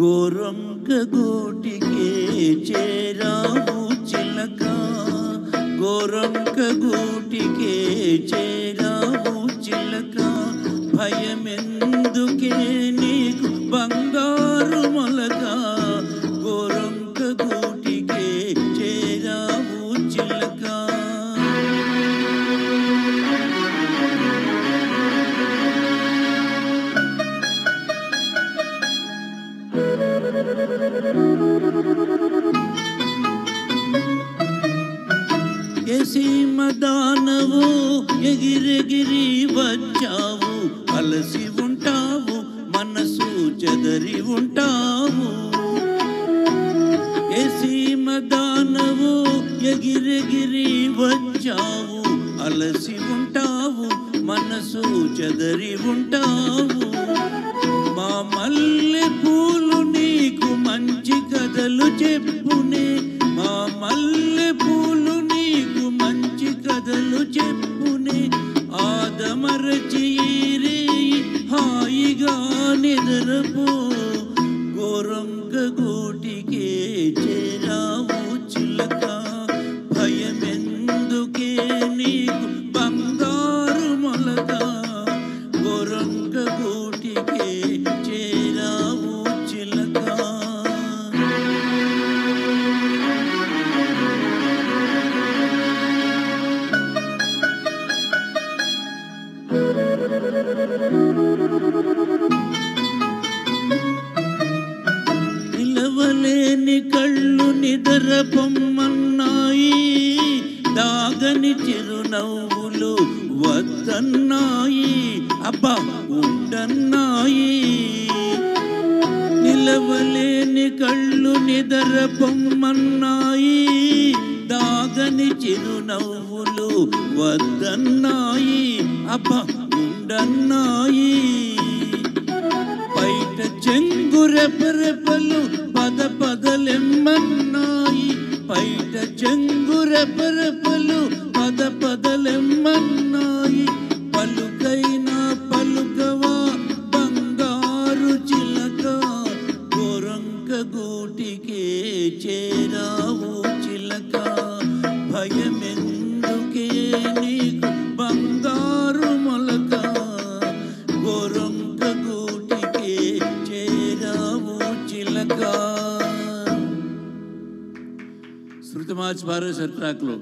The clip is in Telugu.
గోరంక గూటికే చేరావు చిలక, గోరంక గూటికే చేరావు చిలక, భయమెందుకే నీకు బంగారు మొలక, గోరంక గూటికే చేరావు చిలక. సీమదానవు ఎగిరెగిరి వచ్చావు, అలసి ఉంటావు మనసు చెదరి ఉంటావు. సీమదానవు ఎగిరెగిరి వచ్చావు, అలసి ఉంటావు మనసు చెదరి ఉంటావు. మా మల్లె పూలు నీకు మంచి కథలు చెప్పునే, మా మల్లె పూలు నీకు మంచి కథలు చెప్పునే. ఆదమరచి హాయిగా నిద్రపో, గోరంక గూటికే చేరావు చిలక, భయమెందుకే నీకు బంగారు మొలక, గోరంక గూటికే చేరావు చిలక. నిలవలేని కళ్ళు నిద్రపొమ్మన్నాయి, దాగని చిరునవ్వులు వద్దన్నాయి, అబ్బా ఉండన్నాయి. నిలవలేని కళ్ళు నిద్రపొమ్మన్నాయి, దాగని చిరునవ్వులు వద్దన్నాయి, అబ్బా ఉండన్నాయి. బయట చెంగురెపరెపలు పద పదలెమ్మన్నాయి, బయట చెంగురెపరెపలు పద పదలెమ్మన్నాయి. పలుకైనా పలుకవా బంగారు చిలక, గోరంక గూటికే చేరావు చిలక, భయమెందుకే నీకు బంగారు మొలక, గోరంక గూటికే చేరావు చిలక. శృతి మార్చి 12 ట్రాక్లో